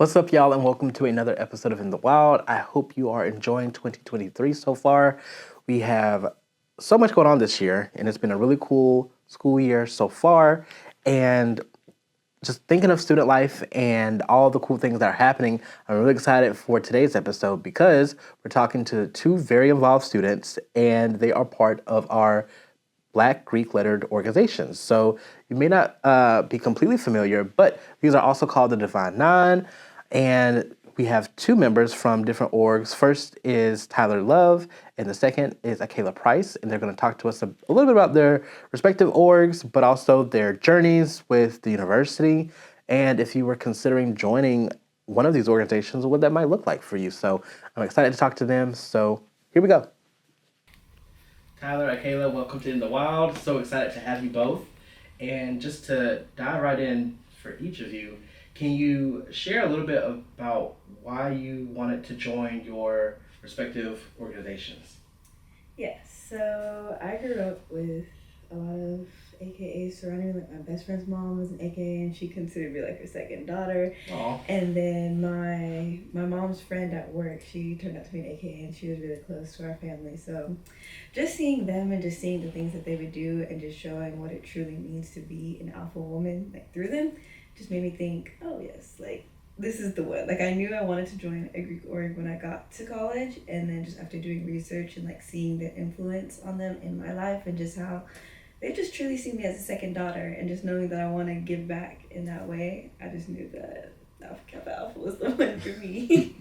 What's up, y'all, and welcome to another episode of In the Wild. I hope you are enjoying 2023 so far. We have so much going on this year, and it's been a really cool school year so far. And just thinking of student life and all the cool things that are happening, I'm really excited for today's episode because we're talking to two very involved students, and they are part of our Black Greek lettered organizations. So you may not be completely familiar, but these are also called the Divine Nine. And we have two members from different orgs. First is Tyler Love, and the second is Akaylah Pryce. And they're going to talk to us a little bit about their respective orgs, but also their journeys with the university. And if you were considering joining one of these organizations, what that might look like for you. So I'm excited to talk to them. So here we go. Tyler, Akaylah, welcome to In the Wild. So excited to have you both. And just to dive right in for each of you, can you share a little bit about why you wanted to join your respective organizations? Yes, so I grew up with a lot of AKAs surrounding me. Like my best friend's mom was an AKA and she considered me like her second daughter. Aww. And then my mom's friend at work, she turned out to be an AKA and she was really close to our family. So just seeing them and just seeing the things that they would do and just showing what it truly means to be an alpha woman, like through them, just made me think, oh yes, like this is the one. Like I knew I wanted to join a Greek org when I got to college, and then just after doing research and like seeing the influence on them in my life and just how they just truly see me as a second daughter, and just knowing that I want to give back in that way, I just knew that Kappa Alpha was the one for me.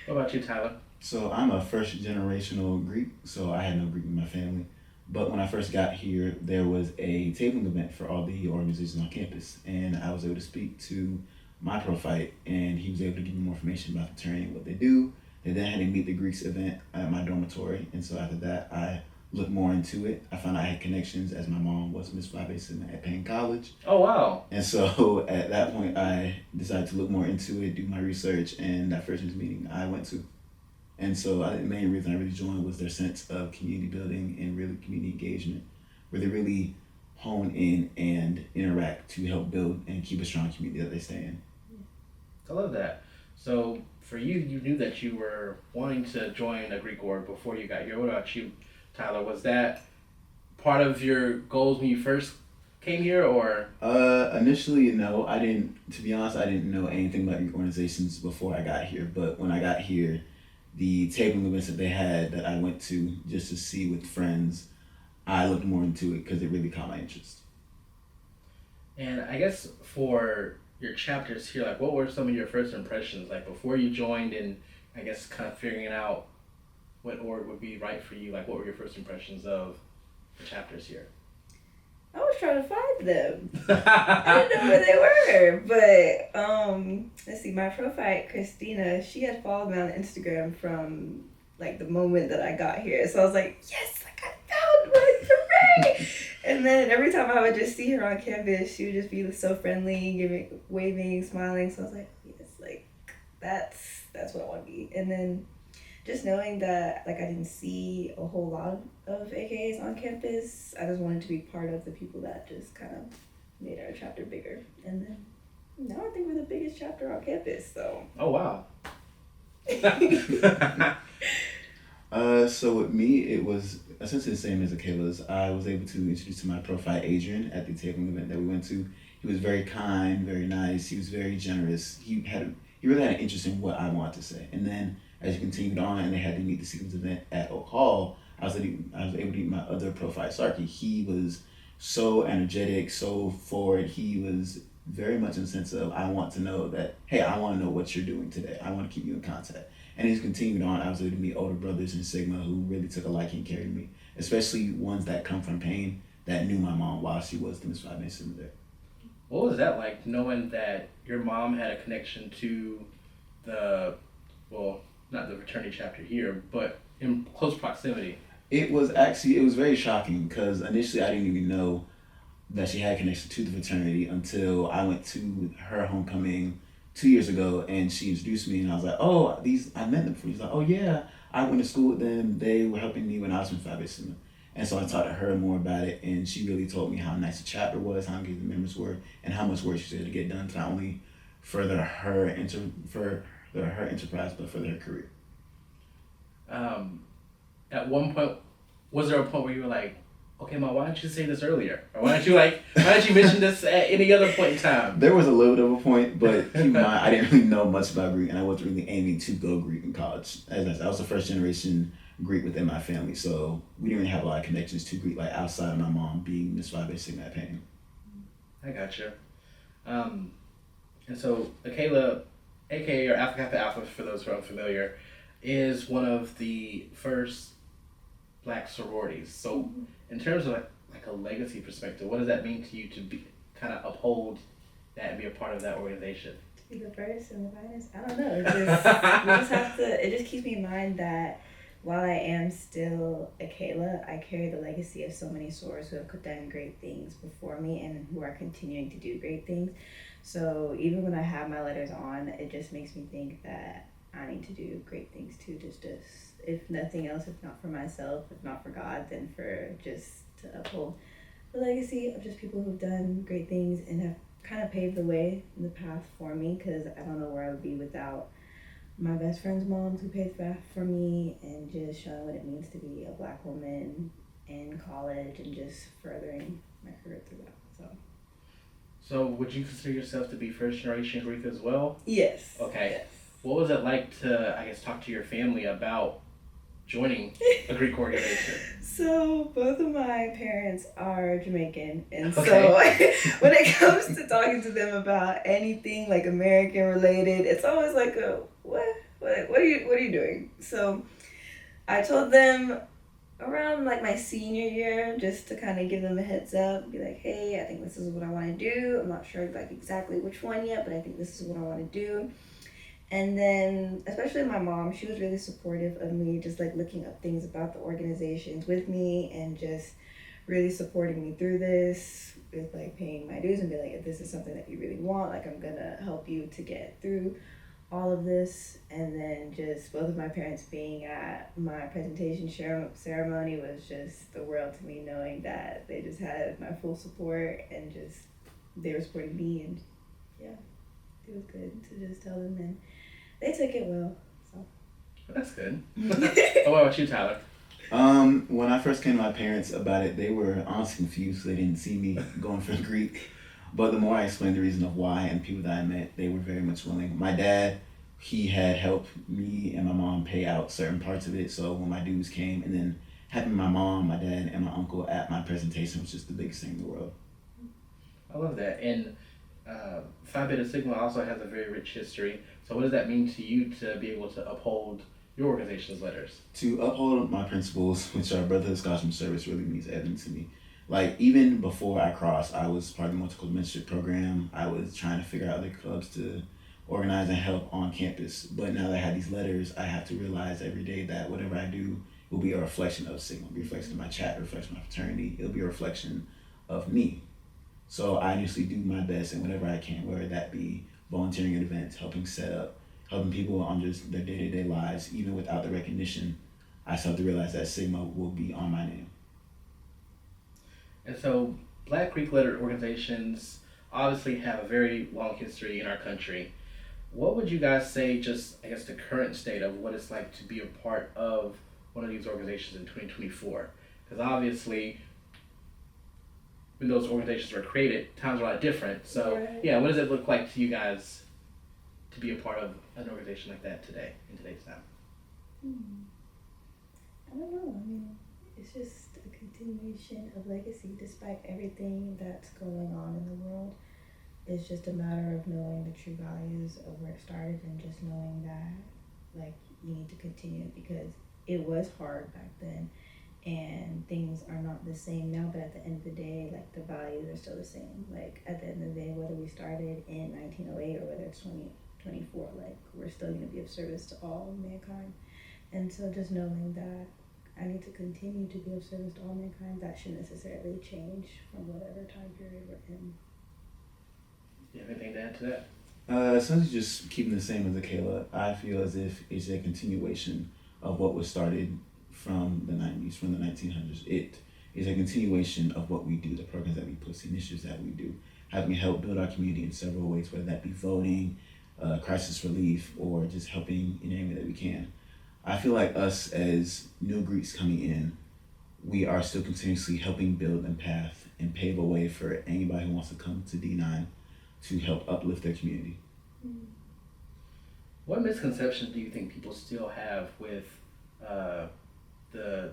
What about you, Tyler? So I'm a first generational Greek, so I had no Greek in my family. But when I first got here, there was a tabling event for all the organizations on campus, and I was able to speak to my prophyte, and he was able to give me more information about fraternity and what they do. They then had a Meet the Greeks event at my dormitory, and so after that, I looked more into it. I found out I had connections as my mom was Miss Phi Beta Sigma at Payne College. Oh, wow. And so at that point, I decided to look more into it, do my research, and that first meeting I went to. And so the main reason I really joined was their sense of community building and really community engagement, where they really hone in and interact to help build and keep a strong community that they stay in. I love that. So for you, you knew that you were wanting to join a Greek org before you got here. What about you, Tyler? Was that part of your goals when you first came here, or? Initially, no. I didn't. To be honest, I didn't know anything about Greek organizations before I got here. But when I got here, the tabling events that they had that I went to just to see with friends, I looked more into it because it really caught my interest. And I guess for your chapters here, like what were some of your first impressions, like before you joined, and I guess kind of figuring out what org would be right for you? Like what were your first impressions of the chapters here? I was trying to find them. I didn't know where they were, but let's see. My prophyte Christina, she had followed me on Instagram from like the moment that I got here. So I was like, yes, like I found one for me. And then every time I would just see her on campus, she would just be so friendly, waving, smiling. So I was like, yes, like that's what I want to be. And then just knowing that like I didn't see a whole lot of AKAs on campus, I just wanted to be part of the people that just kind of made our chapter bigger. And then now I think we're the biggest chapter on campus, so. Oh, wow. So with me, it was essentially the same as Akaylah's. I was able to introduce to my prophyte Adrian at the tabling event that we went to. He was very kind, very nice. He was very generous. He really had an interest in what I wanted to say. And then as you continued on and they had to meet the sequence event at Oak Hall, I was able to meet my other prophyte, Sarky. He was so energetic, so forward. He was very much in the sense of, I want to know that, hey, I want to know what you're doing today. I want to keep you in contact. And as continued on, I was able to meet older brothers in Sigma who really took a liking and carried me, especially ones that come from Payne that knew my mom while she was the Miss Phi Beta Sigma there. What was that like, knowing that your mom had a connection to the, well, not the fraternity chapter here, but in close proximity? It was very shocking because initially I didn't even know that she had connection to the fraternity until I went to her homecoming 2 years ago and she introduced me and I was like, oh, I met them before. She's like, oh yeah, I went to school with them. They were helping me when I was in Phi Beta Sigma. And so I talked to her more about it and she really told me how nice the chapter was, how good the members were, and how much work she had to get done to not only further her enterprise, but further her career. At one point, was there a point where you were like, okay, Mom, why didn't you say this earlier? Or why didn't you mention this at any other point in time? There was a little bit of a point, but keep in mind, I didn't really know much about Greek, and I wasn't really aiming to go Greek in college. As I said, I was the first generation Greek within my family, so we didn't really have a lot of connections to Greek, like outside of my mom being Miss Phi Beta Sigma at Penn. I gotcha. And so Akaylah, aka or Alpha Kappa Alpha, for those who are unfamiliar, is one of the first Black sororities. So, in terms of like a legacy perspective, what does that mean to you to be kind of uphold that and be a part of that organization? To be the first and the finest, I don't know. It just keeps me in mind that while I am still Akaylah, I carry the legacy of so many sorors who have done great things before me and who are continuing to do great things. So even when I have my letters on, it just makes me think that I need to do great things too, just if nothing else, if not for myself, if not for God, then for just to uphold the legacy of just people who've done great things and have kind of paved the way in the path for me, because I don't know where I would be without my best friend's moms who paved the path for me and just showing what it means to be a Black woman in college and just furthering my career through that. So would you consider yourself to be first generation Greek as well? Yes. Okay. Yes. What was it like to, I guess, talk to your family about joining a Greek organization? So both of my parents are Jamaican, and Okay. so when it comes to talking to them about anything like American related, it's always like what are you doing? So I told them around like my senior year, just to kind of give them a heads up, be like, hey, I think this is what I want to do. I'm not sure like exactly which one yet, but I think this is what I want to do. And then, especially my mom, she was really supportive of me, just like looking up things about the organizations with me and just really supporting me through this with like paying my dues and be like, if this is something that you really want, like I'm gonna help you to get through all of this. And then just both of my parents being at my presentation ceremony was just the world to me, knowing that they just had my full support and just they were supporting me, and yeah, it was good to just tell them, and they took it well. So That's good. What about you, Tyler? When I first came to my parents about it, they were honestly confused. They didn't see me going for Greek. But the more I explained the reason of why and people that I met, they were very much willing. My dad, he had helped me and my mom pay out certain parts of it. So when my dues came, and then having my mom, my dad, and my uncle at my presentation was just the biggest thing in the world. I love that. And Phi Beta Sigma also has a very rich history. So what does that mean to you to be able to uphold your organization's letters? To uphold my principles, which are brotherhood, scholarship, and service, really means everything to me. Like, even before I crossed, I was part of the multicultural mentorship program. I was trying to figure out other clubs to organize and help on campus. But now that I have these letters, I have to realize every day that whatever I do will be a reflection of Sigma, be a reflection of my chat, a reflection of my fraternity. It'll be a reflection of me. So I initially do my best and whatever I can, whether that be volunteering at events, helping set up, helping people on just their day-to-day lives, even without the recognition. I still have to realize that Sigma will be on my name. And so Black Greek-lettered organizations obviously have a very long history in our country. What would you guys say, just, I guess, the current state of what it's like to be a part of one of these organizations in 2024? Because obviously, when those organizations were created, times were a lot different. So, Right. yeah, what does it look like to you guys to be a part of an organization like that today, in today's time? I don't know. I mean, it's just a continuation of legacy despite everything that's going on in the world. It's just a matter of knowing the true values of where it started and just knowing that, like, you need to continue it because it was hard back then and things are not the same now, but at the end of the day, like, the values are still the same. Like, at the end of the day, whether we started in 1908 or whether it's 2024, like, we're still going to be of service to all mankind. And so just knowing that I need to continue to be of service to all mankind, that shouldn't necessarily change from whatever time period we're in. Do you have anything to add to that? Essentially just keeping the same as Akaylah, I feel as if it's a continuation of what was started from the 90s, from the 1900s. It is a continuation of what we do, the programs that we push, the initiatives that we do. how can we help build our community in several ways, whether that be voting, crisis relief, or just helping in any way that we can. I feel like us as new Greeks coming in, we are still continuously helping build a path and pave a way for anybody who wants to come to D9 to help uplift their community. What misconceptions do you think people still have with the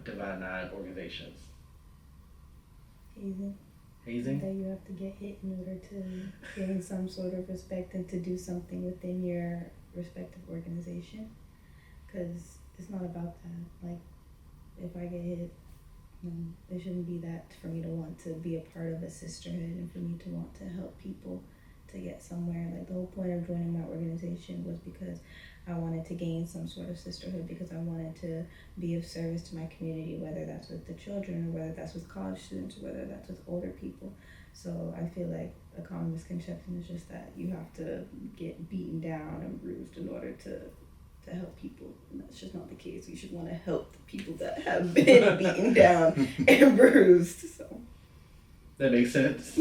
Divine Nine organizations? Hazing? That you have to get hit in order to gain some sort of respect and to do something within your respective organization. Because it's not about that. Like, if I get hit, it shouldn't be that for me to want to be a part of a sisterhood and for me to want to help people to get somewhere. Like, the whole point of joining my organization was because I wanted to gain some sort of sisterhood, because I wanted to be of service to my community, whether that's with the children or whether that's with college students or whether that's with older people. So I feel like a common misconception is just that you have to get beaten down and bruised in order to help people. And that's just not the case. You should want to help the people that have been beaten down and bruised. So that makes sense.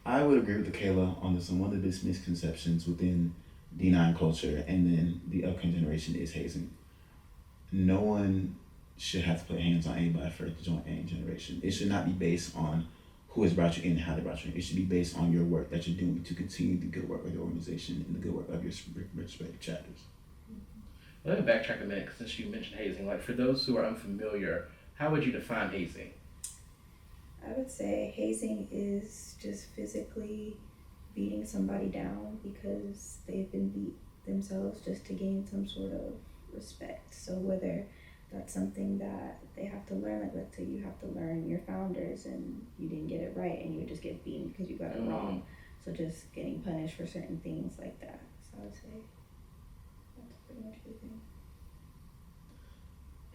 I would agree with Akaylah on this one. One of the biggest misconceptions within D9 culture and then the upcoming generation is hazing. No one should have to put hands on anybody for it to join any generation. It should not be based on who has brought you in and how they brought you in. It should be based on your work that you're doing to continue the good work of your organization and the good work of your respective chapters. Let me backtrack a minute, since you mentioned hazing. Like, for those who are unfamiliar, how would you define hazing? I would say hazing is just physically beating somebody down because they've been beat themselves just to gain some sort of respect. So whether that's something that they have to learn, like let's say you have to learn your founders and you didn't get it right and you would just get beaten because you got it wrong. So just getting punished for certain things like that. So I would say that's pretty much the thing.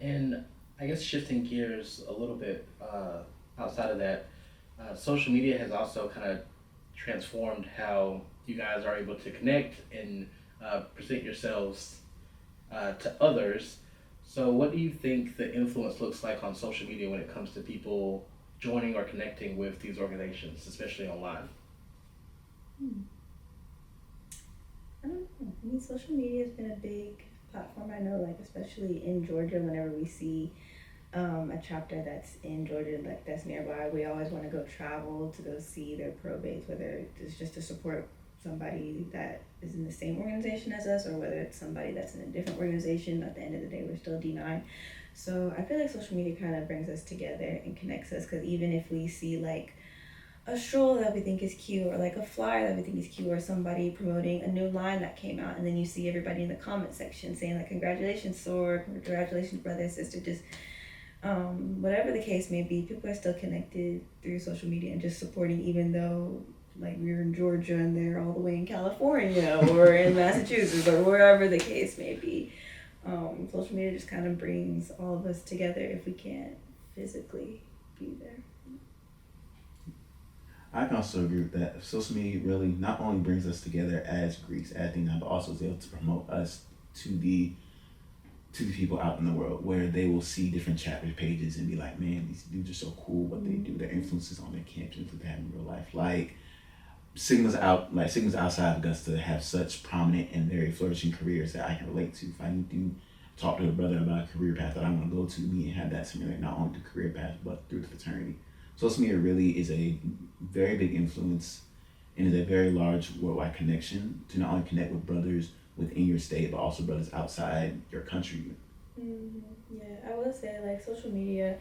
And I guess shifting gears a little bit outside of that, social media has also kind of transformed how you guys are able to connect and present yourselves to others. So what do you think the influence looks like on social media when it comes to people joining or connecting with these organizations, especially online? I don't know. I mean, social media has been a big platform. I know, like, especially in Georgia, whenever we see a chapter that's in Georgia, like that's nearby, we always want to go travel to go see their probates, whether it's just to support somebody that is in the same organization as us or whether it's somebody that's in a different organization. At the end of the day, we're still D9. So I feel like social media kind of brings us together and connects us, because even if we see like a stroll that we think is cute or like a flyer that we think is cute or somebody promoting a new line that came out, and then you see everybody in the comment section saying like, congratulations Soror, congratulations brother, sister, just whatever the case may be, people are still connected through social media and just supporting, even though like we're in Georgia and they're all the way in California or in Massachusetts or wherever the case may be. Social media just kind of brings all of us together if we can't physically be there. I can also agree with that. Social media really not only brings us together as Greeks, as D9, but also is able to promote us to the people out in the world, where they will see different chapter pages and be like, man, these dudes are so cool, what they do, their influences on their campus, what they have in real life. Like Sigmas outside Augusta have such prominent and very flourishing careers that I can relate to. If I need to talk to a brother about a career path that I want to go to, me and have that similar, not only the career path, but through the fraternity. Social media really is a very big influence and is a very large worldwide connection to not only connect with brothers within your state, but also brothers outside your country. Yeah, I would say like social media,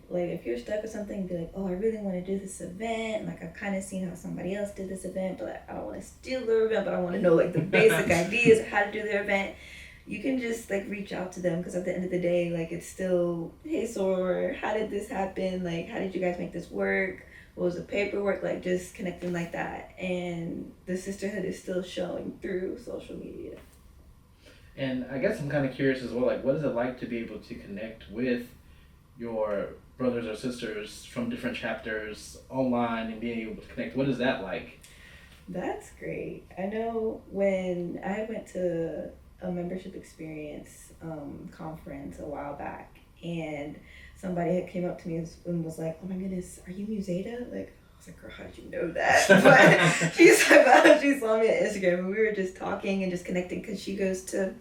like if you're stuck with something, be like, oh, I really want to do this event. Like I've kind of seen how somebody else did this event, but like, I don't want to steal their event, but I want to know like the basic ideas of how to do their event. You can just like reach out to them, because at the end of the day, like it's still, hey Soror, how did this happen? Like how did you guys make this work? What was the paperwork? Like just connecting like that, and the sisterhood is still showing through social media. And I guess I'm kind of curious as well, like what is it like to be able to connect with your brothers or sisters from different chapters online and being able to connect? What is that like? That's great. I know when I went to a membership experience conference a while back, and somebody had came up to me and was like, oh my goodness, are you Mu Zeta? Like, was like, girl, how did you know that? But she's like, she saw me on Instagram and we were just talking and just connecting because she goes to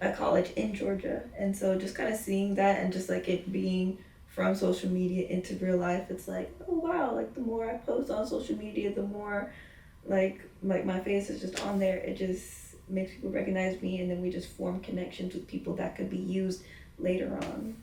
a college in Georgia. And so just kind of seeing that and just like it being from social media into real life, it's like, oh wow, like the more I post on social media, the more like my face is just on there. It just makes people recognize me, and then we just form connections with people that could be used later on.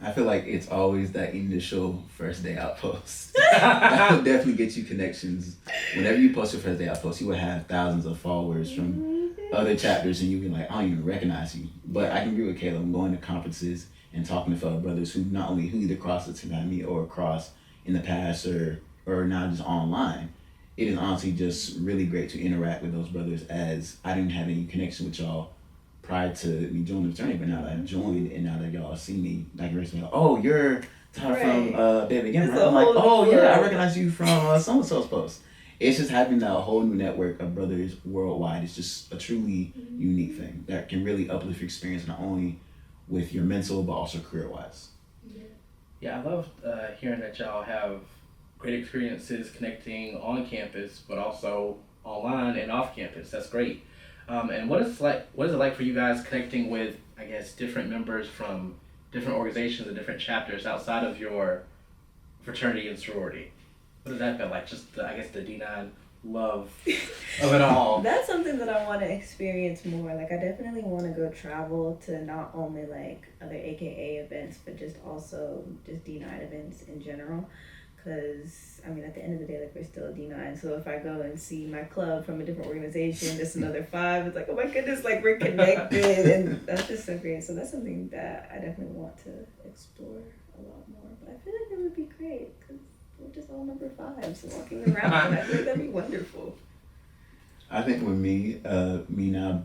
I feel like it's always that initial first day out post. That will definitely get you connections. Whenever you post your first day out post, you will have thousands of followers from other chapters, and you'll be like, I don't even recognize you. But I can agree with Kayla. I'm going to conferences and talking to fellow brothers who either crossed the Tsunami or crossed in the past or now just online. It is honestly just really great to interact with those brothers, as I didn't have any connection with y'all prior to me joining the fraternity, but now that I've joined and now that y'all see me, like you're like, oh, you're Tyler from Baby Again, right? I'm like, oh yeah, I recognize you from so-and-so's post. It's just having that whole new network of brothers worldwide is just a truly unique thing that can really uplift your experience, not only with your mental, but also career-wise. Yeah, I love hearing that y'all have great experiences connecting on campus, but also online and off campus. That's great. And what is it like for you guys connecting with, I guess, different members from different organizations and different chapters outside of your fraternity and sorority? What does that feel like? Just the D9 love of it all. That's something that I want to experience more. Like I definitely want to go travel to not only like other AKA events, but just also just D9 events in general. Because, I mean, at the end of the day, like, we're still a D9. So if I go and see my club from a different organization, just another 5, it's like, oh my goodness, like, we're connected. And that's just so great. So that's something that I definitely want to explore a lot more. But I feel like it would be great because we're just all number 5s walking around. I feel like that'd be wonderful. I think with me now,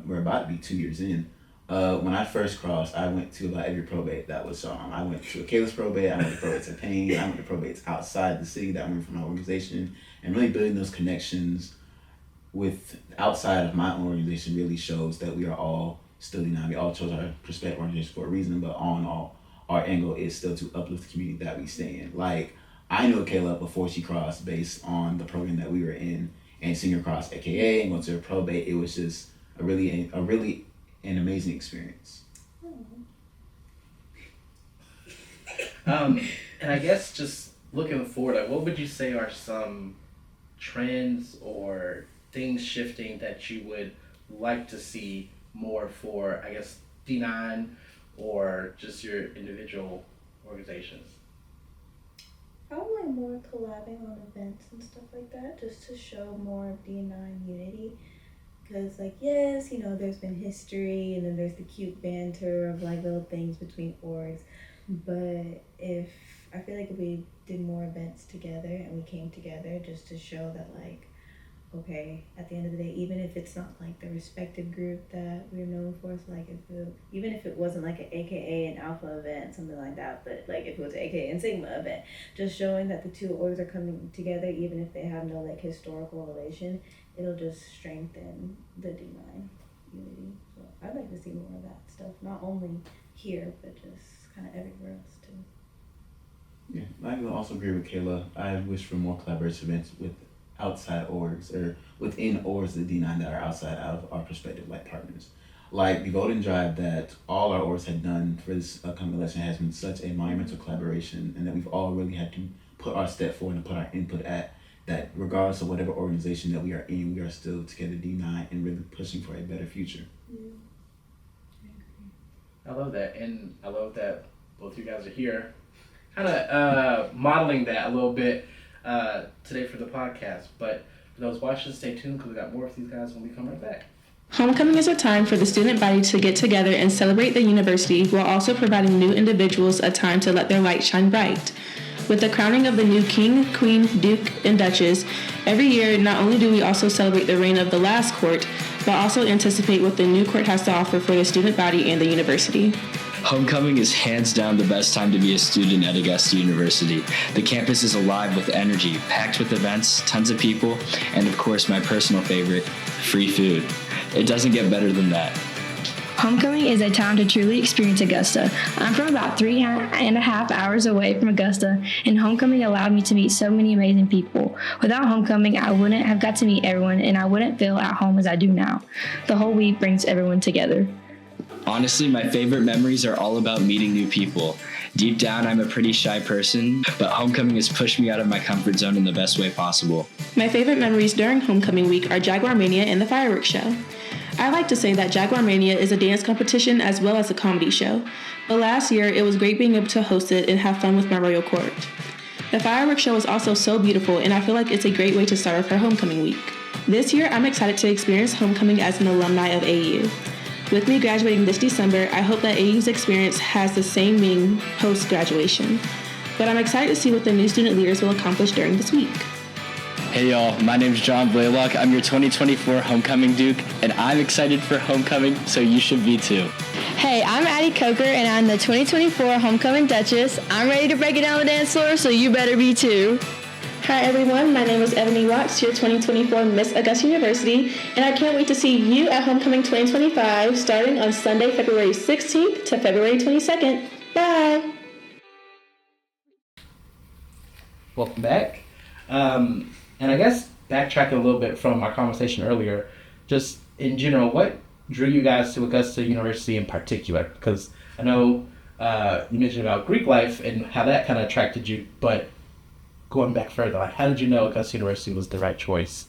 we're about to be 2 years in. When I first crossed, I went to about every probate that was I went to Akaylah's probate, I went to probates at Payne, I went to probates outside the city that went from my organization, and really building those connections with outside of my own organization really shows that we are all still D9. We all chose our prospective organization for a reason, but all in all, our end goal is still to uplift the community that we stay in. Like, I knew Akaylah before she crossed based on the program that we were in, and seeing her cross AKA and go to her probate, it was just a really an amazing experience. And I guess just looking forward, like, what would you say are some trends or things shifting that you would like to see more for, I guess, D9 or just your individual organizations? Probably more collabing on events and stuff like that, just to show more of D9 unity. Because, like, yes, you know, there's been history, and then there's the cute banter of, like, little things between orgs. But I feel like if we did more events together and we came together just to show that, like, okay, at the end of the day, even if it's not, like, the respective group that we're known for, so, like, even if it wasn't, like, an AKA and Alpha event, something like that, but, like, if it was an AKA and Sigma event, just showing that the two orgs are coming together, even if they have no, like, historical relation, it'll just strengthen the D9 unity. So I'd like to see more of that stuff, not only here, but just kind of everywhere else too. Yeah, I will also agree with Kayla. I wish for more collaborative events with outside orgs or within orgs of the D9 that are outside of our prospective like partners. Like the voting drive that all our orgs had done for this upcoming election has been such a monumental collaboration, and that we've all really had to put our step forward and put our input at that regardless of whatever organization that we are in, we are still together D9 and really pushing for a better future. Yeah. I love that, and I love that both you guys are here, kind of modeling that a little bit today for the podcast. But for those watching, stay tuned because we got more of these guys when we come right back. Homecoming is a time for the student body to get together and celebrate the university while also providing new individuals a time to let their light shine bright. With the crowning of the new King, Queen, Duke, and Duchess, every year not only do we also celebrate the reign of the last court, but also anticipate what the new court has to offer for the student body and the university. Homecoming is hands down the best time to be a student at Augusta University. The campus is alive with energy, packed with events, tons of people, and of course my personal favorite, free food. It doesn't get better than that. Homecoming is a time to truly experience Augusta. I'm from about 3.5 hours away from Augusta, and homecoming allowed me to meet so many amazing people. Without homecoming, I wouldn't have got to meet everyone, and I wouldn't feel at home as I do now. The whole week brings everyone together. Honestly, my favorite memories are all about meeting new people. Deep down, I'm a pretty shy person, but homecoming has pushed me out of my comfort zone in the best way possible. My favorite memories during homecoming week are Jaguar Mania and the fireworks show. I like to say that Jaguar Mania is a dance competition as well as a comedy show, but last year it was great being able to host it and have fun with my royal court. The fireworks show is also so beautiful, and I feel like it's a great way to start off our homecoming week. This year, I'm excited to experience homecoming as an alumni of AU. With me graduating this December, I hope that AU's experience has the same meaning post-graduation. But I'm excited to see what the new student leaders will accomplish during this week. Hey y'all, my name's John Blaylock. I'm your 2024 Homecoming Duke, and I'm excited for homecoming, so you should be too. Hey, I'm Addie Coker, and I'm the 2024 Homecoming Duchess. I'm ready to break it down the dance floor, so you better be too. Hi everyone, my name is Ebony Watts, your 2024 Miss Augusta University, and I can't wait to see you at Homecoming 2025 starting on Sunday, February 16th to February 22nd. Bye! Welcome back. And I guess backtracking a little bit from our conversation earlier, just in general, what drew you guys to Augusta University in particular? Because I know you mentioned about Greek life and how that kind of attracted you, but going back further, like how did you know Augusta University was the right choice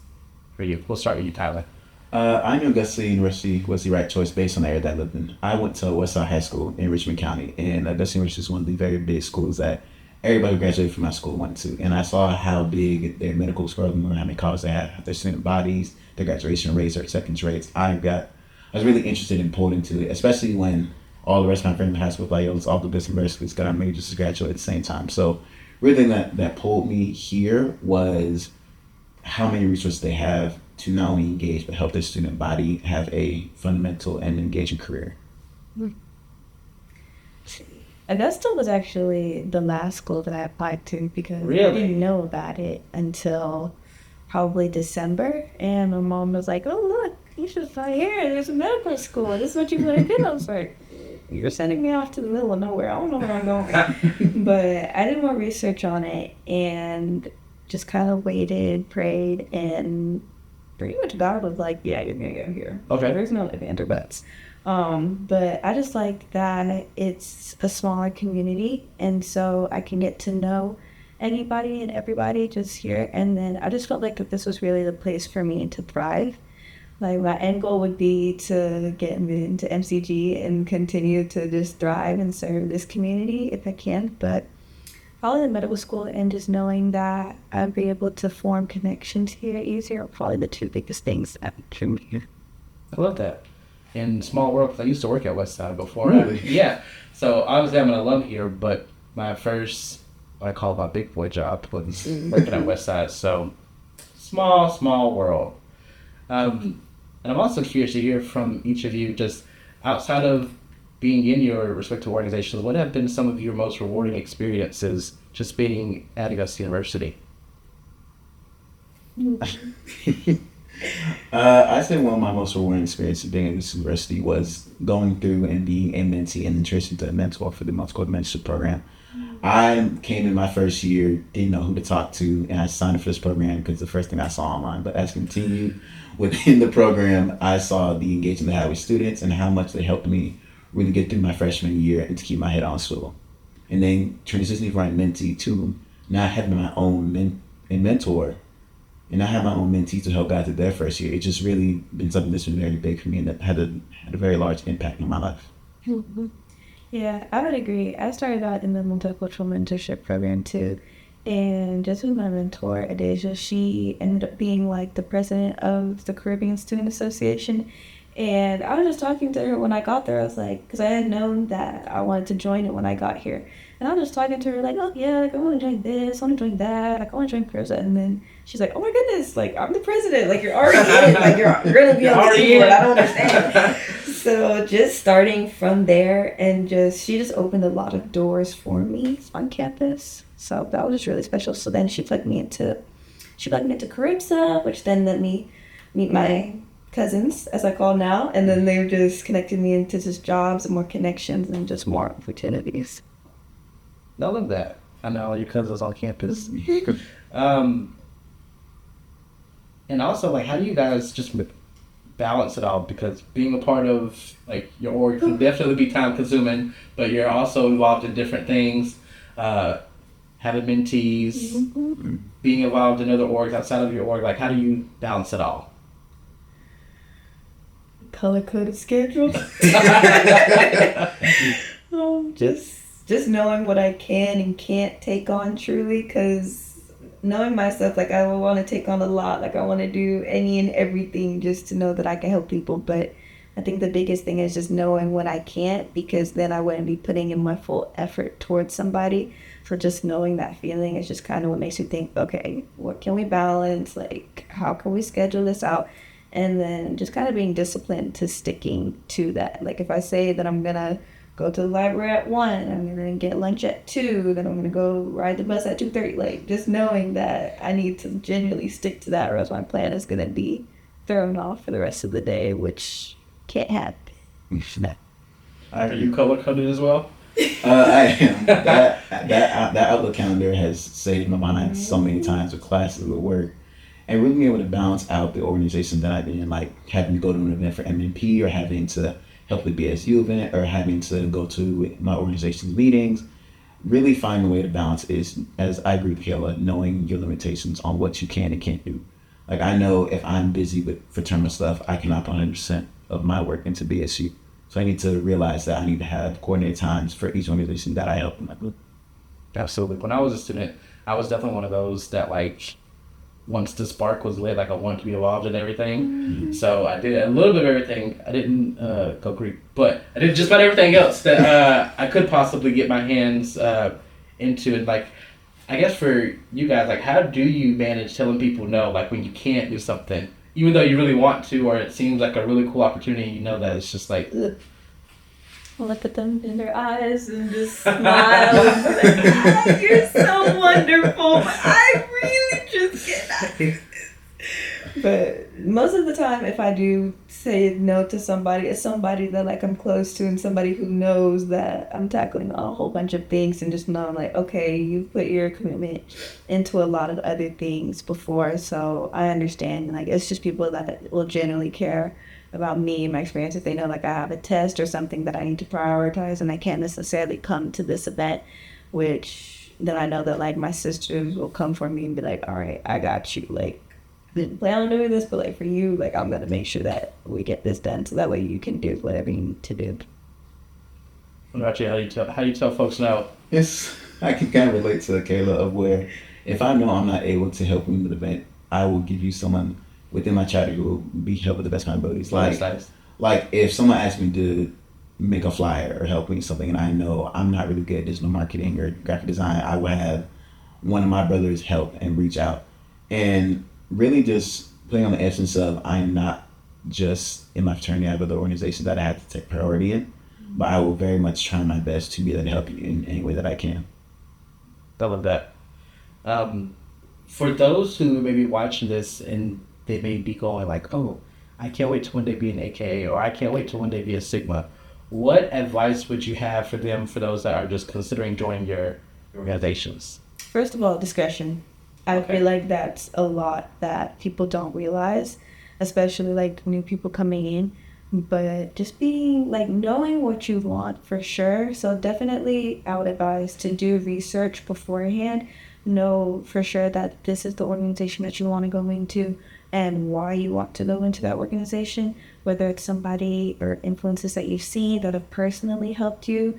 for you? We'll start with you, Tyler. I knew Augusta University was the right choice based on the area that I lived in. I went to Westside High School in Richmond County, and Augusta University is one of the very big schools that everybody who graduated from my school went to. And I saw how big their medical program, how many colleges they had, their student bodies, their graduation rates, their acceptance rates. I was really interested in pulled into it, especially when all the rest of my friends in high school, like, all the best universities got our majors to graduate at the same time. So really that pulled me here was how many resources they have to not only engage, but help their student body have a fundamental and engaging career. Augusta was actually the last school that I applied to because Really? I didn't know about it until probably December. And my mom was like, oh, look, you should apply here. There's a medical school. This is what you want to do. I was like, you're sending me off to the middle of nowhere. I don't know where I'm going. But I did more research on it and just kind of waited, prayed, and pretty much God was like, yeah, you're going to go here. Okay. There's no ifs, ands, or buts. But I just like that it's a smaller community, and so I can get to know anybody and everybody just here. And then I just felt like that this was really the place for me to thrive. Like my end goal would be to get into MCG and continue to just thrive and serve this community if I can. But probably the medical school and just knowing that I'd be able to form connections here easier are probably the two biggest things that drew me here. I love that. In small world, 'cause I used to work at Westside before. Really? Yeah. So obviously I'm an alum here, but my first, what I call my big boy job was working at Westside. So small world. And I'm also curious to hear from each of you, just outside of being in your respective organizations, what have been some of your most rewarding experiences just being at Augusta University? I say one of my most rewarding experiences being at this university was going through and being a mentee and then transitioning to a mentor for the multiple mentorship program. I came in my first year, didn't know who to talk to, and I signed up for this program because the first thing I saw online. But as I continued within the program, I saw the engagement they had with students and how much they helped me really get through my freshman year and to keep my head on swivel. And then transitioning from my mentee to not having my own mentor and I had my own mentee to help guide through their first year. It's just really been something that's been very big for me and that had a very large impact on my life. Yeah, I would agree. I started out in the multicultural mentorship program too. And just with my mentor, Adeja, she ended up being like the president of the Caribbean Student Association. And I was just talking to her when I got there. I was like, because I had known that I wanted to join it when I got here. And I was just talking to her like, oh yeah, like I want to join this, I want to join that, like I want to join Pryce. And then she's like, oh my goodness, like I'm the president, like you're already in, like you're gonna be on the board. I don't understand. So just starting from there and she just opened a lot of doors for me on campus. So that was just really special. So then she plugged me into Caribsa, which then let me meet my cousins, as I call now, and then they've just connected me into just jobs and more connections and just more opportunities. I love that. I know your cousins on campus. And also, like, how do you guys just balance it all? Because being a part of, like, your org can definitely be time consuming, but you're also involved in different things, having mentees, being involved in other orgs outside of your org. Like, how do you balance it all? Color-coded schedule. Just knowing what I can and can't take on truly, because knowing myself, like, I want to take on a lot, like I want to do any and everything just to know that I can help people. But I think the biggest thing is just knowing what I can't, because then I wouldn't be putting in my full effort towards somebody. So just knowing that feeling is just kind of what makes you think, okay, what can we balance? Like, how can we schedule this out? And then just kind of being disciplined to sticking to that. Like, if I say that I'm gonna go to the library at 1, I'm gonna get lunch at 2, then I'm gonna go ride the bus at 2:30. Like, just knowing that I need to genuinely stick to that, or else my plan is gonna be thrown off for the rest of the day, which can't happen. Are you color-coded as well? I am. That Outlook calendar has saved my mind so many times with classes, with work, and really being able to balance out the organization that I've been in, like having to go to an event for MNP, or having to help the BSU event, or having to go to my organization's meetings. Really finding a way to balance is, as I agree with Akaylah, knowing your limitations on what you can and can't do. Like, I know if I'm busy with fraternal stuff, I cannot put 100% of my work into BSU. So I need to realize that I need to have coordinated times for each organization that I help in my group. Absolutely. When I was a student, I was definitely one of those that, like, once the spark was lit, like, I wanted to be involved in everything. So I did a little bit of everything. I didn't go Greek, but I did just about everything else that I could possibly get my hands into. And, like, I guess for you guys, like, how do you manage telling people no, like, when you can't do something, even though you really want to, or it seems like a really cool opportunity, you know that it's just like, ugh. Look at them in their eyes and just smile and be like, oh, you're so wonderful, but I really just cannot. But most of the time, if I do say no to somebody, it's somebody that, like, I'm close to, and somebody who knows that I'm tackling a whole bunch of things, and just know, like, okay, you've put your commitment into a lot of other things before, so I understand. And, like, it's just people that will genuinely care about me and my experience. If they know, like, I have a test or something that I need to prioritize and I can't necessarily come to this event, which then I know that, like, my sisters will come for me and be like, all right, I got you. Like, didn't plan on doing this, but, like, for you, like, I'm gonna make sure that we get this done, so that way you can do whatever you need to do. What about you? How do you tell folks no? Yes, I can kind of relate to Akaylah, of where if I know I'm not able to help you with the event, I will give you someone within my chat who will be help with the best kind of abilities. Like if someone asks me to make a flyer or help me with something, and I know I'm not really good at digital marketing or graphic design, I will have one of my brothers help and reach out, and really just playing on the essence of, I'm not just in my fraternity, I have other organizations that I have to take priority in, but I will very much try my best to be there to help you in any way that I can. I love that. For those who may be watching this and they may be going like, oh, I can't wait to one day be an AKA, or I can't wait to one day be a Sigma, what advice would you have for them, for those that are just considering joining your organizations? First of all, discretion. I feel like that's a lot that people don't realize, especially, like, new people coming in. But just being, like, knowing what you want for sure. So definitely I would advise to do research beforehand. Know for sure that this is the organization that you want to go into and why you want to go into that organization, whether it's somebody or influences that you've seen that have personally helped you,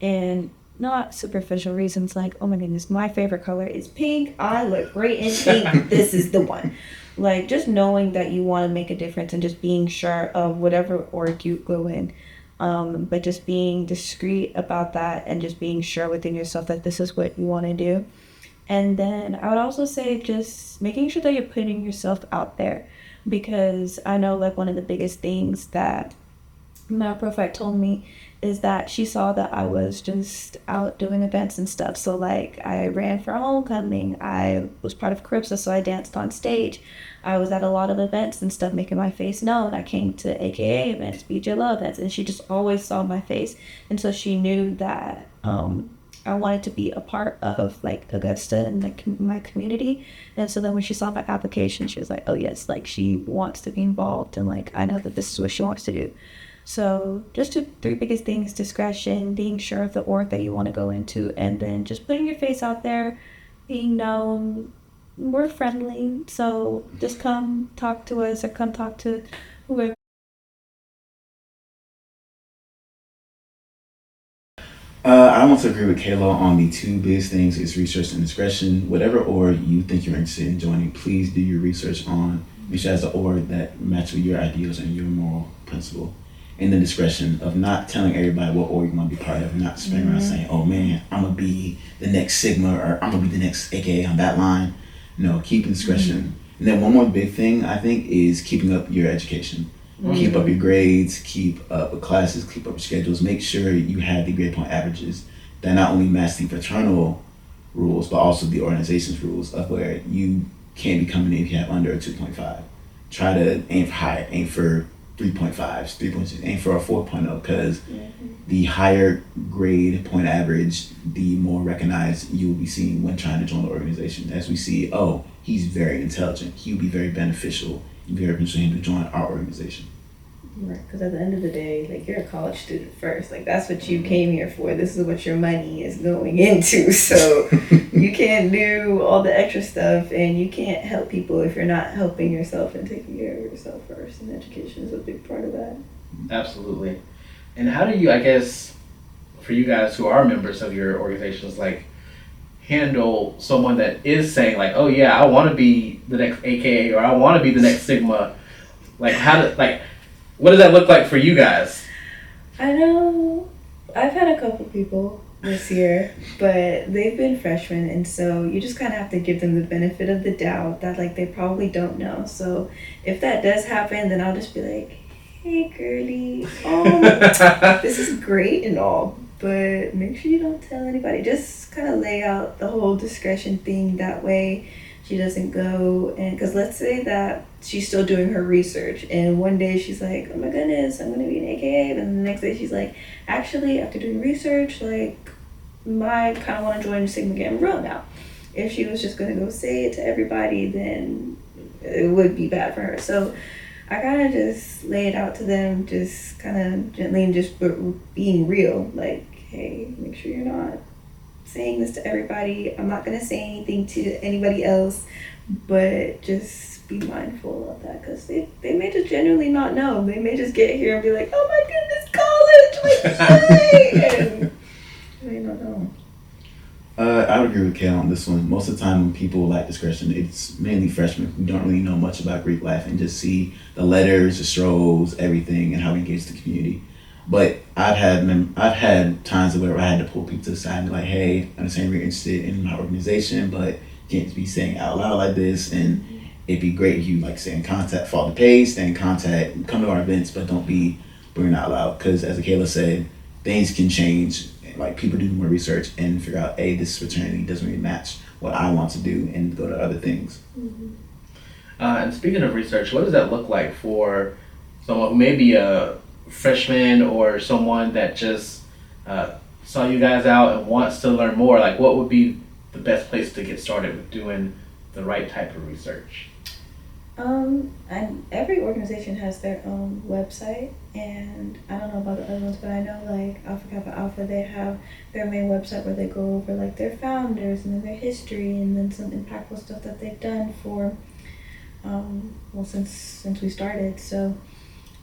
and not superficial reasons like, oh my goodness, my favorite color is pink, I look great in pink, this is the one. Like, just knowing that you want to make a difference and just being sure of whatever org you go in. But just being discreet about that and just being sure within yourself that this is what you want to do. And then I would also say just making sure that you're putting yourself out there, because I know, like, one of the biggest things that my prefect told me is that she saw that I was just out doing events and stuff. So like I ran for homecoming, I was part of Calypso, so I danced on stage. I was at a lot of events and stuff, making my face known. I came to AKA events, BGLO events, and she just always saw my face, and so she knew that I wanted to be a part of like Augusta and like my community. And so then when she saw my application, she was like, "Oh yes, like she wants to be involved, and like I know that this is what she wants to do." So just the three biggest things: discretion, being sure of the org that you want to go into, and then just putting your face out there, being known. We're friendly, so just come talk to us or come talk to whoever. I want to agree with Kayla on the two biggest things is research and discretion. Whatever org you think you're interested in joining, please do your research on. Make sure it's an org that matches with your ideals and your moral principle. And the discretion of not telling everybody what org you want to be part of, not spinning around saying, "Oh man, I'm gonna be the next Sigma," or "I'm gonna be the next AKA on that line." No, keeping discretion. And then one more big thing I think is keeping up your education. Keep up your grades, keep up with classes, keep up your schedules. Make sure you have the grade point averages that not only match the fraternal rules, but also the organization's rules of where you can't be coming in if you have under a 2.5. Try to aim for higher, aim for 3.5s, 3.6, aim for a 4.0 because the higher grade point average, the more recognized you will be seen when trying to join the organization. As we see, oh, he's very intelligent, he'll be very beneficial, it'll be very beneficial to join our organization. Right, because at the end of the day, like you're a college student first. Like that's what you came here for. This is what your money is going into. So you can't do all the extra stuff, and you can't help people if you're not helping yourself and taking care of yourself first. And education is a big part of that. Absolutely. And how do you, I guess, for you guys who are members of your organizations, like handle someone that is saying like, "Oh yeah, I want to be the next AKA or I want to be the next Sigma." Like what does that look like for you guys? I know I've had a couple people this year, but they've been freshmen, and so you just kind of have to give them the benefit of the doubt that like they probably don't know. So if that does happen, then I'll just be like, "Hey girly, this is great and all, but make sure you don't tell anybody." Just kind of lay out the whole discretion thing that way she doesn't go. And because let's say that she's still doing her research and one day she's like, "Oh my goodness, I'm gonna be an AKA," and then the next day she's like, "Actually, after doing research, like I kind of want to join Sigma Gamma now." If she was just gonna go say it to everybody, then it would be bad for her. So I kind of just lay it out to them, just kind of gently and just being real, like, "Hey, make sure you're not saying this to everybody. I'm not going to say anything to anybody else, but just be mindful of that," because they may just genuinely not know. They may just get here and be like, "Oh my goodness, college, like, yay!" And they may not know. I would agree with Kayla on this one. Most of the time when people lack discretion, it's mainly freshmen who don't really know much about Greek life and just see the letters, the strolls, everything, and how we engage the community. But I've had times where I had to pull people to the side and be like, "Hey, I understand you're interested in my organization, but you can't be saying out loud like this, and it'd be great if you like stay in contact, follow the page, stay in contact, come to our events, but don't be bringing it out loud." Because as Akaylah said, things can change. Like people do more research and figure out, "Hey, this fraternity doesn't really match what I want to do," and go to other things. And speaking of research, what does that look like for someone who may be a freshman or someone that just saw you guys out and wants to learn more? Like, what would be the best place to get started with doing the right type of research? And every organization has their own website, and I don't know about the other ones, but I know like Alpha Kappa Alpha, they have their main website where they go over like their founders and then their history and then some impactful stuff that they've done for since we started. So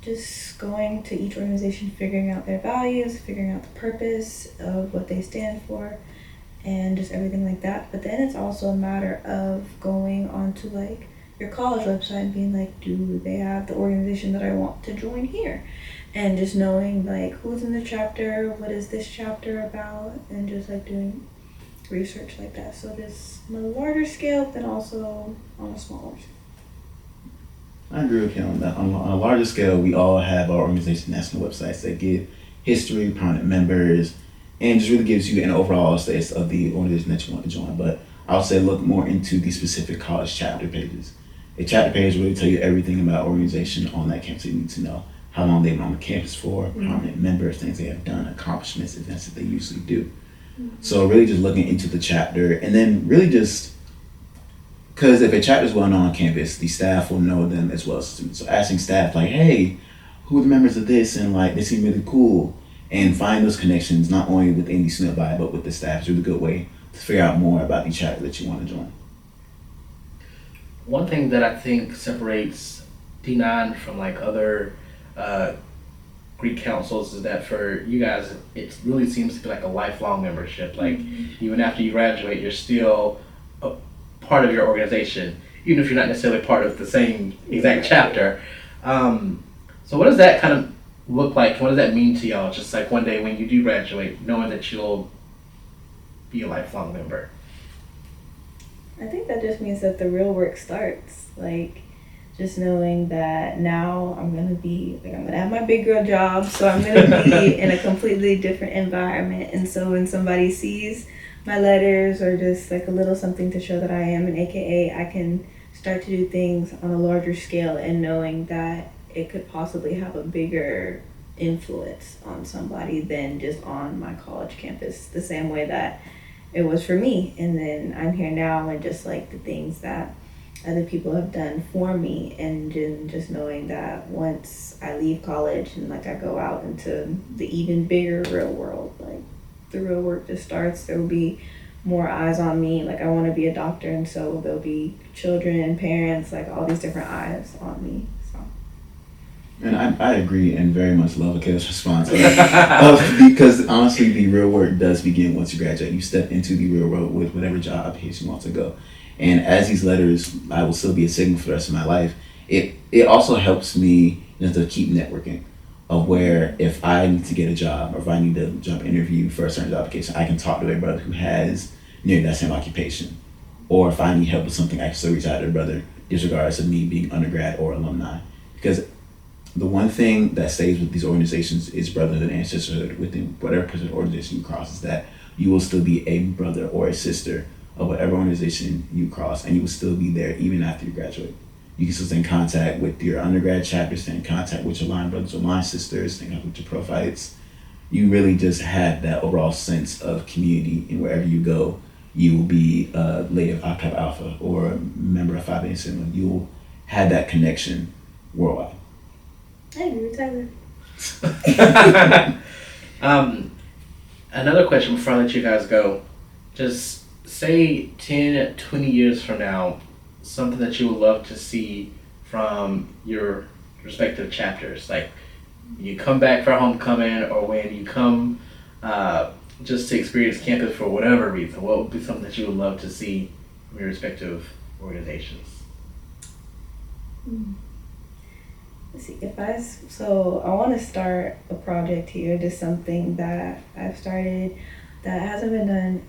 just going to each organization, figuring out their values, figuring out the purpose of what they stand for, and just everything like that. But then it's also a matter of going onto like your college website and being like, do they have the organization that I want to join here? And just knowing like who's in the chapter, what is this chapter about, and just like doing research like that. So this on a larger scale, but then also on a smaller scale. I agree with him on that. On a larger scale, we all have our organization national websites that give history, prominent members, and just really gives you an overall status of the organization that you want to join. But I would say look more into the specific college chapter pages. A chapter page will really tell you everything about organization on that campus you need to know. How long they've been on the campus for, prominent members, things they have done, accomplishments, events that they usually do. So really just looking into the chapter, and then really just, because if a chapter is well known on campus, the staff will know them as well as students. So asking staff like, hey, who are the members of this, and like they seem really cool, and find those connections not only within the student body but with the staff is a really good way to figure out more about the chapter that you want to join. One thing that I think separates D9 from like other Greek councils is that for you guys, it really seems to be like a lifelong membership. Like even after you graduate, you're still a part of your organization, even if you're not necessarily part of the same exact chapter. So what does that kind of look like? What does that mean to y'all? Just like one day when you do graduate, knowing that you'll be a lifelong member. I think that just means that the real work starts. Like, just knowing that now I'm gonna have my big girl job, so I'm gonna be in a completely different environment. And so when somebody sees my letters or just like a little something to show that I am an AKA, I can start to do things on a larger scale, and knowing that it could possibly have a bigger influence on somebody than just on my college campus, the same way that it was for me. And then I'm here now, and just like the things that other people have done for me, and just knowing that once I leave college and like I go out into the even bigger real world, like the real work just starts. There will be more eyes on me. Like I want to be a doctor, and so there'll be children and parents, like all these different eyes on me. So. And I agree and very much love Akaylah's response because honestly, the real work does begin once you graduate. You step into the real world with whatever job application you want to go. And as these letters, I will still be a Sigma for the rest of my life. It also helps me to keep networking, of where if I need to get a job or if I need to job interview for a certain job application, I can talk to a brother who has nearly that same occupation. Or if I need help with something, I can still reach out to a brother, disregardless of me being undergrad or alumni. Because the one thing that stays with these organizations is brotherhood and sisterhood within whatever particular organization you cross, is that you will still be a brother or a sister of whatever organization you cross, and you will still be there even after you graduate. You can still stay in contact with your undergrad chapter, stay in contact with your line brothers or line sisters, stay in contact with your prophytes. You really just have that overall sense of community, and wherever you go, you will be a lady of Kappa Alpha or a member of Phi Beta Sigma. You will have that connection worldwide. I agree with Tyler. Another question before I let you guys go. Just say 10, 20 years from now, something that you would love to see from your respective chapters. Like you come back for homecoming, or when you come just to experience campus for whatever reason, what would be something that you would love to see from your respective organizations? Let's see, so I want to start a project here, just something that I've started that hasn't been done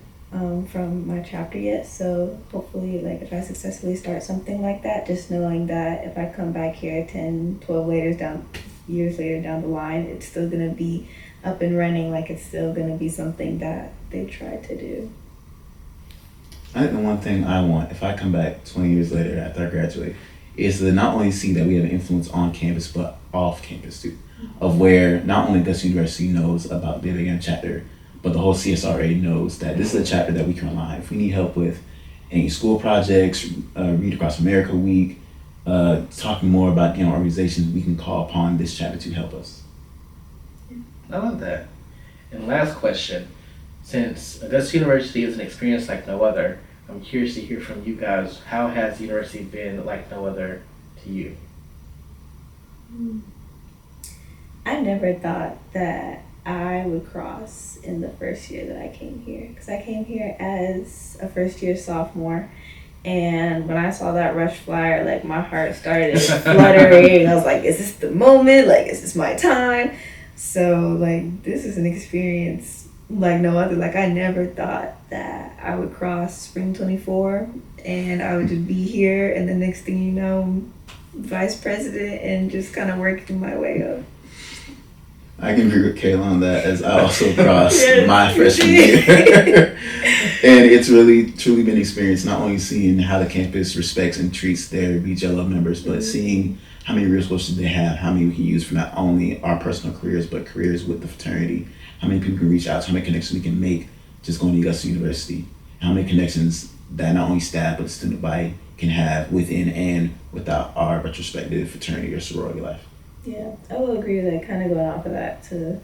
from my chapter yet. So hopefully, like if I successfully start something like that, just knowing that if I come back here 10, 12 years later down the line, it's still going to be up and running, like it's still going to be something that they tried to do. I think the one thing I want, if I come back 20 years later after I graduate, is to not only see that we have an influence on campus, but off campus too. Of where not only Augusta University knows about the BGLOs chapter, but the whole CSRA knows that this is a chapter that we can rely on. If we need help with any school projects, Read Across America Week, talking more about organizations, we can call upon this chapter to help us. I love that. And last question, since Augusta University is an experience like no other, I'm curious to hear from you guys, how has the university been like no other to you? I never thought that I would cross in the first year that I came here, because I came here as a first year sophomore, and when I saw that rush flyer, like my heart started fluttering. I was like, is this the moment? Like, is this my time? So like, this is an experience like no other. Like I never thought that I would cross spring 24 and I would just be here, and the next thing you know, vice president and just kind of working my way up. I can agree with Kayla on that, as I also crossed Yes, my you freshman did. year. And it's really, truly been an experience, not only seeing how the campus respects and treats their BGLO members, but seeing how many resources they have, how many we can use for not only our personal careers, but careers with the fraternity, how many people can reach out to, how many connections we can make just going to Augusta University, how many connections that not only staff, but the student body can have within and without our retrospective fraternity or sorority life. Yeah, I will agree with that. Kind of going off of that to,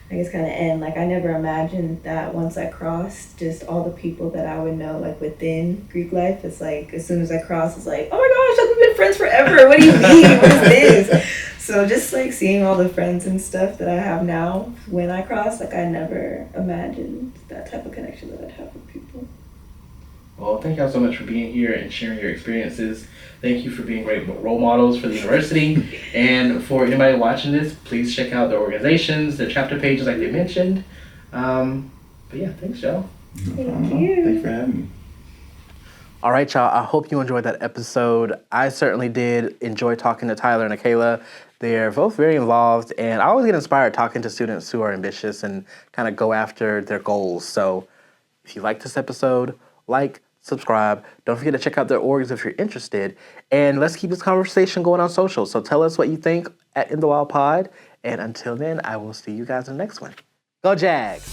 I guess, kind of end. Like, I never imagined that once I crossed, just all the people that I would know, like, within Greek life. It's like, as soon as I cross, it's like, oh my gosh, like, we've been friends forever. What do you mean? What is this? So just, like, seeing all the friends and stuff that I have now when I cross, like, I never imagined that type of connection that I'd have with people. Well, thank y'all so much for being here and sharing your experiences. Thank you for being great role models for the university. And for anybody watching this, please check out their organizations, their chapter pages like they mentioned. But yeah, thanks, y'all. Thank you. Thanks for having me. All right, y'all. I hope you enjoyed that episode. I certainly did enjoy talking to Tyler and Akaylah. They're both very involved, and I always get inspired talking to students who are ambitious and kind of go after their goals. So if you like this episode, like, subscribe. Don't forget to check out their orgs if you're interested. And let's keep this conversation going on social. So tell us what you think at In the Wild Pod. And until then, I will see you guys in the next one. Go Jags!